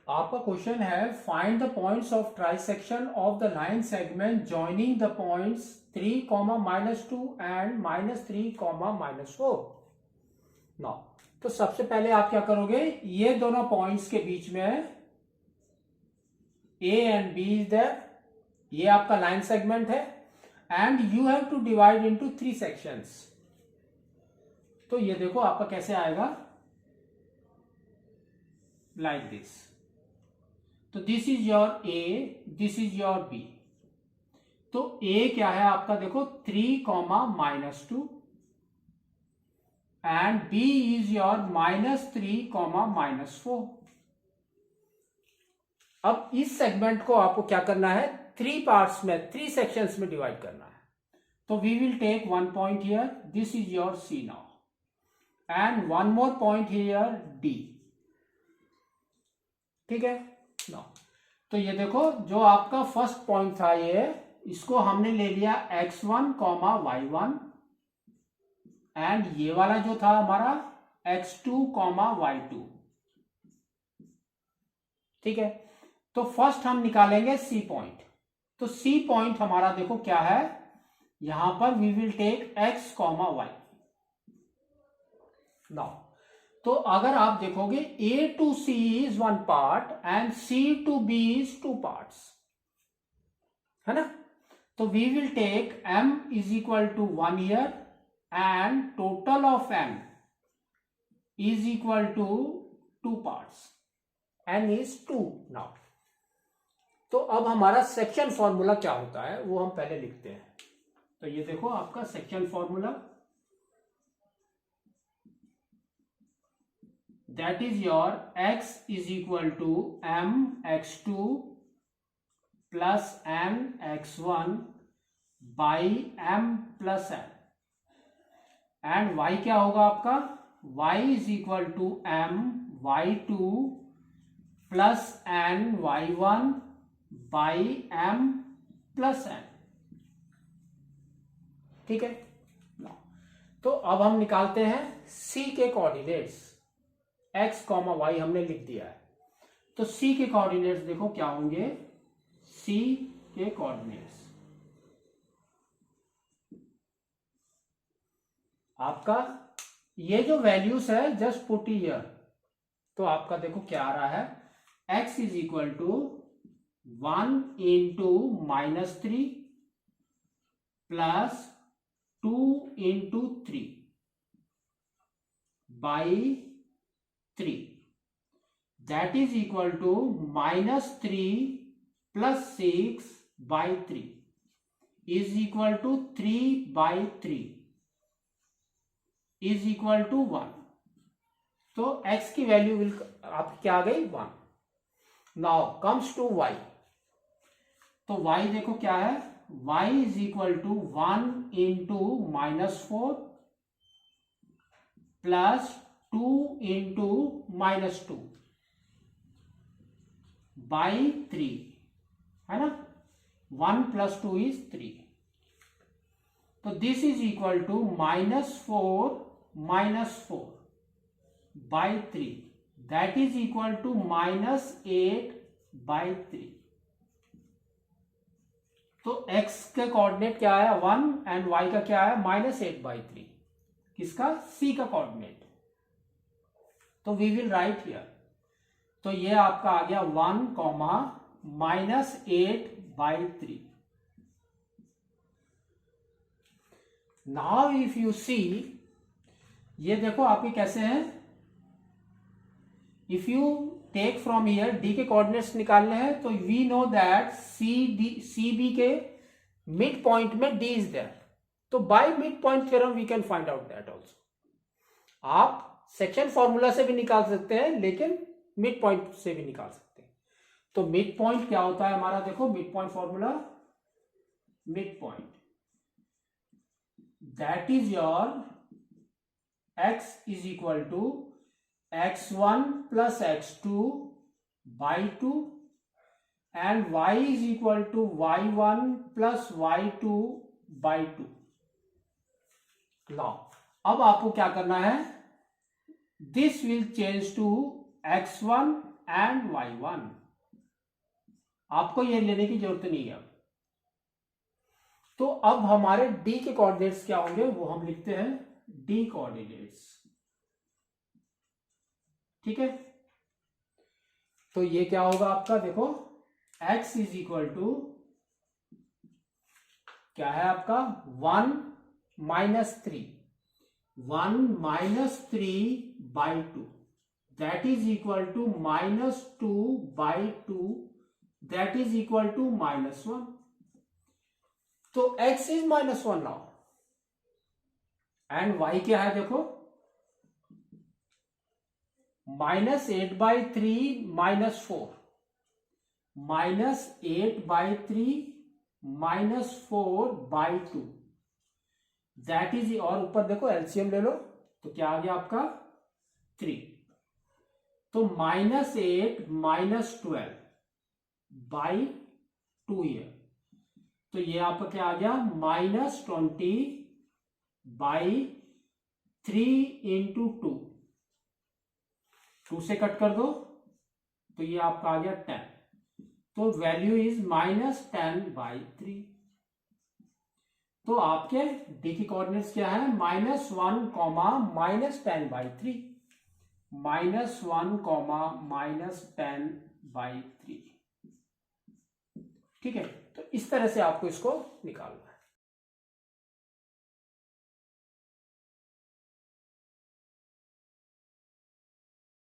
आपका क्वेश्चन है find the points of trisection of the line segment joining the points 3, -2 and -3, -4। Now तो सबसे पहले आप क्या करोगे, ये दोनों पॉइंट्स के बीच में A and B is there, ये आपका लाइन सेगमेंट है and you have to divide into 3 sections. तो ये देखो आपका कैसे आएगा, लाइक दिस। तो this is your A, this is your B. तो ए क्या है आपका, देखो 3, -2 एंड बी इज योर -3, -4। अब इस सेगमेंट को आपको क्या करना है, 3 पार्ट्स में, 3 सेक्शंस में डिवाइड करना है। तो we will take 1 point here, this is your C now and 1 more point here D. ठीक है नो, तो ये देखो जो आपका फर्स्ट पॉइंट था ये, इसको हमने ले लिया x1, y1 एंड ये वाला जो था हमारा x2, y2। ठीक है, तो फर्स्ट हम निकालेंगे सी पॉइंट। तो सी पॉइंट हमारा देखो क्या है, यहां पर we will take x, y। Now तो अगर आप देखोगे A to C is 1 part and C to B is 2 parts, है ना। तो we will take M is equal to 1 here and total of M is equal to 2 parts. N is 2 now. तो अब हमारा सेक्शन फॉर्मूला क्या होता है वो हम पहले लिखते हैं। तो ये देखो आपका section formula, that is your x is equal to m x2 plus m x1 by m plus n and y क्या होगा आपका, y is equal to m y2 plus n y1 by m plus n। ठीक है, तो अब हम निकालते हैं c के कोऑर्डिनेट्स। x, y हमने लिख दिया है, तो c के कोऑर्डिनेट्स देखो क्या होंगे, c के कोऑर्डिनेट्स आपका ये जो वैल्यूज है जस्ट पुट हियर। तो आपका देखो क्या आ रहा है, x is equal to 1 into -3 plus 2 into 3 by 3, that is equal to -3 plus 6 by 3 is equal to 3 by 3 is equal to 1। तो x की वैल्यू विल आपकी क्या आ गई, 1। Now comes to y। तो y देखो क्या है, y is equal to 1 into -4 plus 2 into -2 by 3, है ना। 1 plus 2 is 3। तो this is equal to -4 by 3, that is equal to -8 by 3। तो x का कोऑर्डिनेट क्या है 1 एंड y का क्या है -8 बाई 3, किसका, c का कोऑर्डिनेट। तो वी विल राइट हियर, तो ये आपका आ गया 1, -8 by 3। Now if you see, ये देखो आपके कैसे हैं, if you take from here D के कोऑर्डिनेट्स निकालने हैं, तो we know that C B के मिड पॉइंट में डी इज देयर। तो by mid point theorem we can find out that also. आप सेक्शन फॉर्मूला से भी निकाल सकते हैं, लेकिन मिड पॉइंट से भी निकाल सकते हैं। तो मिड पॉइंट क्या होता है हमारा, देखो mid point formula, mid point that is your x is equal to x1 plus x2 by 2 and y is equal to y1 plus y2 by 2। लो अब आपको क्या करना है, this will change to x1 and y1। आपको ये लेने की जरूरत नहीं है अब। तो अब हमारे d के कोऑर्डिनेट्स क्या होंगे वो हम लिखते हैं d कोऑर्डिनेट्स। ठीक है, तो ये क्या होगा आपका, देखो x इज इक्वल टू क्या है आपका 1 -3, 1 -3/2 that is equal to -2/2 that is equal to -1। तो x is -1 now and y क्या है, देखो -8/3 -4, -8/3 -4/2 दैट इज, और ऊपर देखो एलसीएम ले लो तो क्या आ गया आपका 3। तो -8 -12/2 ये, तो ये आपका क्या आ गया -20/3 इंटू 2 से कट कर दो तो ये आपका आ गया 10। तो वैल्यू इज -10/3। तो आपके डी की कोऑर्डिनेट्स क्या है, -1, -10/3, -1, -10/3। ठीक है, तो इस तरह से आपको इसको निकालना है।